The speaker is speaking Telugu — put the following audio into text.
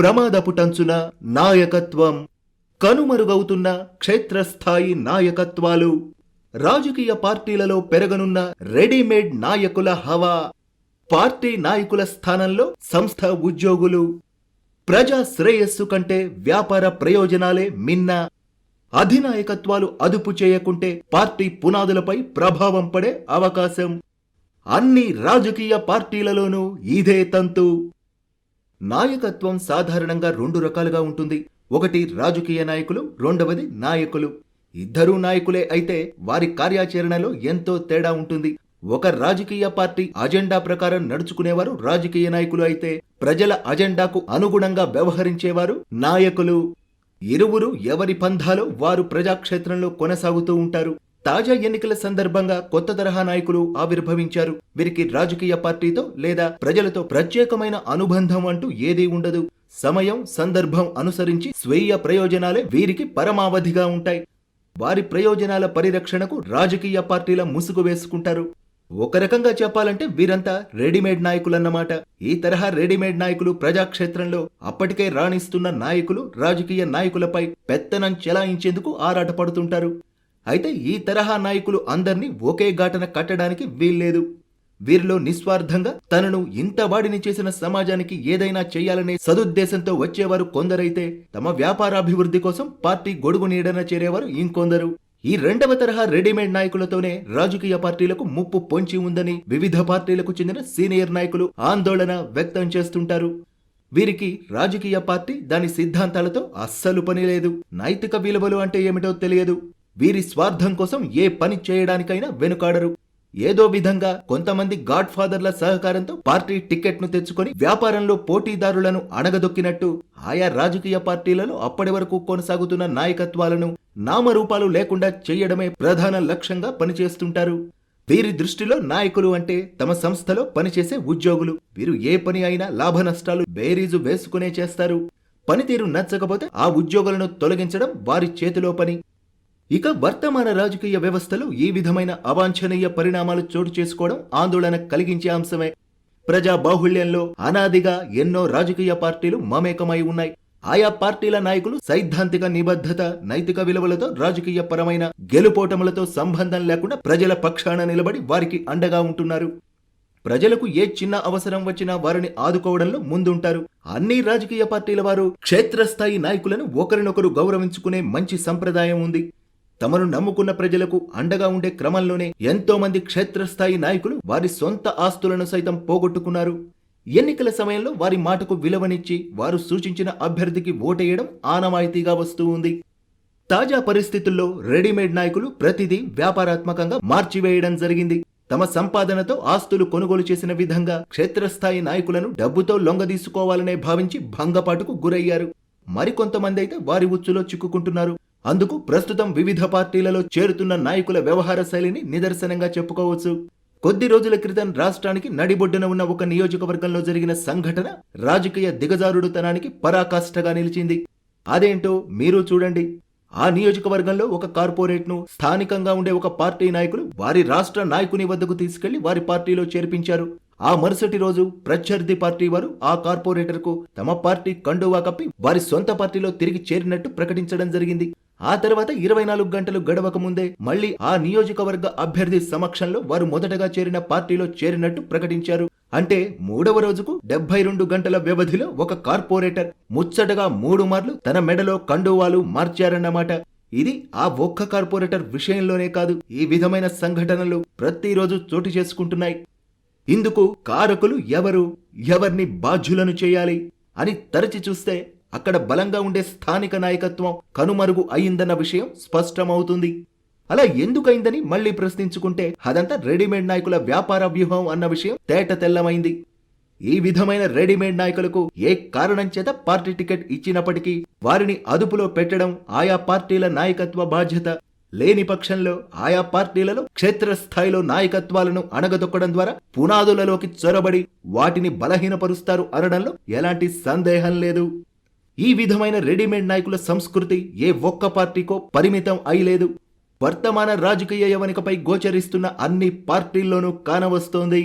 ప్రమాదపుటంచున నాయకత్వం, కనుమరుగవుతున్న క్షేత్రస్థాయి నాయకత్వాలు, రాజకీయ పార్టీలలో పెరగనున్న రెడీమేడ్ నాయకుల హవా, పార్టీ నాయకుల స్థానంలో సంస్థ ఉద్యోగులు, ప్రజా శ్రేయస్సు కంటే వ్యాపార ప్రయోజనాలే మిన్న, అధినాయకత్వాలు అదుపు చేయకుంటే పార్టీ పునాదులపై ప్రభావం పడే అవకాశం. అన్ని రాజకీయ పార్టీలలోనూ ఇదే తంతు. నాయకత్వం సాధారణంగా రెండు రకాలుగా ఉంటుంది. ఒకటి రాజకీయ నాయకులు, రెండవది నాయకులు. ఇద్దరూ నాయకులే అయితే వారి కార్యాచరణలో ఎంతో తేడా ఉంటుంది. ఒక రాజకీయ పార్టీ అజెండా ప్రకారం నడుచుకునేవారు రాజకీయ నాయకులు అయితే, ప్రజల అజెండాకు అనుగుణంగా వ్యవహరించేవారు నాయకులు. ఇరువురు ఎవరి పంథాలో వారు ప్రజాక్షేత్రంలో కొనసాగుతూ ఉంటారు. తాజా ఎన్నికల సందర్భంగా కొత్త తరహా నాయకులు ఆవిర్భవించారు. వీరికి రాజకీయ పార్టీతో లేదా ప్రజలతో ప్రత్యేకమైన అనుబంధం అంటూ ఏదీ ఉండదు. సమయం, సందర్భం అనుసరించి స్వీయ ప్రయోజనాలే వీరికి పరమావధిగా ఉంటాయి. వారి ప్రయోజనాల పరిరక్షణకు రాజకీయ పార్టీల ముసుగు వేసుకుంటారు. ఒక రకంగా చెప్పాలంటే వీరంతా రెడీమేడ్ నాయకులన్నమాట. ఈ తరహా రెడీమేడ్ నాయకులు ప్రజాక్షేత్రంలో అప్పటికే రాణిస్తున్న నాయకులు, రాజకీయ నాయకులపై పెత్తనం చెలాయించేందుకు ఆరాటపడుతుంటారు. అయితే ఈ తరహా నాయకులు అందర్నీ ఒకే ఘాటన కట్టడానికి వీల్లేదు. వీరిలో నిస్వార్థంగా తనను ఇంత వాడిని చేసిన సమాజానికి ఏదైనా చేయాలనే సదుద్దేశంతో వచ్చేవారు కొందరైతే, తమ వ్యాపారాభివృద్ధి కోసం పార్టీ గొడుగు నీడన చేరేవారు ఇంకొందరు. ఈ రెండవ తరహా రెడీమేడ్ నాయకులతోనే రాజకీయ పార్టీలకు ముప్పు పొంచి ఉందని వివిధ పార్టీలకు చెందిన సీనియర్ నాయకులు ఆందోళన వ్యక్తం చేస్తుంటారు. వీరికి రాజకీయ పార్టీ, దాని సిద్ధాంతాలతో అస్సలు పని లేదు. నైతిక విలువలు అంటే ఏమిటో తెలియదు. వీరి స్వార్థం కోసం ఏ పని చేయడానికైనా వెనుకాడరు. ఏదో విధంగా కొంతమంది గాడ్ ఫాదర్ల సహకారంతో పార్టీ టికెట్ను తెచ్చుకొని వ్యాపారంలో పోటీదారులను అణగదొక్కినట్టు ఆయా రాజకీయ పార్టీలలో అప్పటి వరకు కొనసాగుతున్న నాయకత్వాలను నామరూపాలు లేకుండా చెయ్యడమే ప్రధాన లక్ష్యంగా పనిచేస్తుంటారు. వీరి దృష్టిలో నాయకులు అంటే తమ సంస్థలో పనిచేసే ఉద్యోగులు. వీరు ఏ పని అయినా లాభ నష్టాలు బేరీజు వేసుకునే చేస్తారు. పనితీరు నచ్చకపోతే ఆ ఉద్యోగులను తొలగించడం వారి చేతిలో పని. ఇక వర్తమాన రాజకీయ వ్యవస్థలో ఈ విధమైన అవాంఛనీయ పరిణామాలు చోటు చేసుకోవడం ఆందోళన కలిగించే అంశమే. ప్రజా బాహుళ్యంలో అనాదిగా ఎన్నో రాజకీయ పార్టీలు మమేకమై ఉన్నాయి. ఆయా పార్టీల నాయకులు సైద్ధాంతిక నిబద్ధత, నైతిక విలువలతో రాజకీయ పరమైన గెలుపోటములతో సంబంధం లేకుండా ప్రజల పక్షాన నిలబడి వారికి అండగా ఉంటున్నారు. ప్రజలకు ఏ చిన్న అవసరం వచ్చినా వారిని ఆదుకోవడంలో ముందుంటారు. అన్ని రాజకీయ పార్టీల వారు క్షేత్రస్థాయి నాయకులను ఒకరినొకరు గౌరవించుకునే మంచి సంప్రదాయం ఉంది. తమను నమ్ముకున్న ప్రజలకు అండగా ఉండే క్రమంలోనే ఎంతో మంది క్షేత్రస్థాయి నాయకులు వారి సొంత ఆస్తులను సైతం పోగొట్టుకున్నారు. ఎన్నికల సమయంలో వారి మాటకు విలువనిచ్చి వారు సూచించిన అభ్యర్థికి ఓటేయడం ఆనవాయితీగా వస్తూ ఉంది. తాజా పరిస్థితుల్లో రెడీమేడ్ నాయకులు ప్రతిదీ వ్యాపారాత్మకంగా మార్చివేయడం జరిగింది. తమ సంపాదనతో ఆస్తులు కొనుగోలు చేసిన విధంగా క్షేత్రస్థాయి నాయకులను డబ్బుతో లొంగదీసుకోవాలనే భావించి భంగపాటుకు గురయ్యారు. మరికొంతమంది అయితే వారి ఉచ్చులో చిక్కుకుంటున్నారు. అందుకు ప్రస్తుతం వివిధ పార్టీలలో చేరుతున్న నాయకుల వ్యవహార శైలిని నిదర్శనంగా చెప్పుకోవచ్చు. కొద్ది రోజుల క్రితం రాష్ట్రానికి నడిబొడ్డున ఉన్న ఒక నియోజకవర్గంలో జరిగిన సంఘటన రాజకీయ దిగజారుడుతనానికి పరాకాష్ఠగా నిలిచింది. అదేంటో మీరు చూడండి. ఆ నియోజకవర్గంలో ఒక కార్పొరేట్ను స్థానికంగా ఉండే ఒక పార్టీ నాయకులు వారి రాష్ట్ర నాయకుని వద్దకు తీసుకెళ్లి వారి పార్టీలో చేర్పించారు. ఆ మరుసటి రోజు ప్రత్యర్థి పార్టీ వారు ఆ కార్పొరేటర్కు తమ పార్టీ కండువా కప్పి వారి సొంత పార్టీలో తిరిగి చేరినట్టు ప్రకటించడం జరిగింది. ఆ తర్వాత 24 గంటలు గడవక ముందే మళ్లీ ఆ నియోజకవర్గ అభ్యర్థి సమక్షంలో వారు మొదటగా చేరిన పార్టీలో చేరినట్టు ప్రకటించారు. అంటే మూడవ రోజుకు 72 గంటల వ్యవధిలో ఒక కార్పొరేటర్ ముచ్చటగా 3 మార్లు తన మెడలో కండువాలు మార్చారన్నమాట. ఇది ఆ ఒక్క కార్పొరేటర్ విషయంలోనే కాదు, ఈ విధమైన సంఘటనలు ప్రతిరోజు చోటు చేసుకుంటున్నాయి. ఇందుకు కారకులు ఎవరు, ఎవర్ని బాధ్యులను చేయాలి అని తరచి చూస్తే అక్కడ బలంగా ఉండే స్థానిక నాయకత్వం కనుమరుగు అయిందన్న విషయం స్పష్టమవుతుంది. అలా ఎందుకైందని మళ్లీ ప్రశ్నించుకుంటే అదంతా రెడీమేడ్ నాయకుల వ్యాపార వ్యూహం అన్న విషయం తేట తెల్లమైంది. ఈ విధమైన రెడీమేడ్ నాయకులకు ఏ కారణం చేత పార్టీ టికెట్ ఇచ్చినప్పటికీ వారిని అదుపులో పెట్టడం ఆయా పార్టీల నాయకత్వ బాధ్యత. లేని పక్షంలో ఆయా పార్టీలలో క్షేత్రస్థాయిలో నాయకత్వాలను అణగదొక్కడం ద్వారా పునాదులలోకి చొరబడి వాటిని బలహీనపరుస్తారు అనడంలో ఎలాంటి సందేహం లేదు. ఈ విధమైన రెడీమేడ్ నాయకుల సంస్కృతి ఏ ఒక్క పార్టీకో పరిమితం అయ్యలేదు. వర్తమాన రాజకీయ యవనికపై గోచరిస్తున్న అన్ని పార్టీల్లోనూ కానవస్తోంది.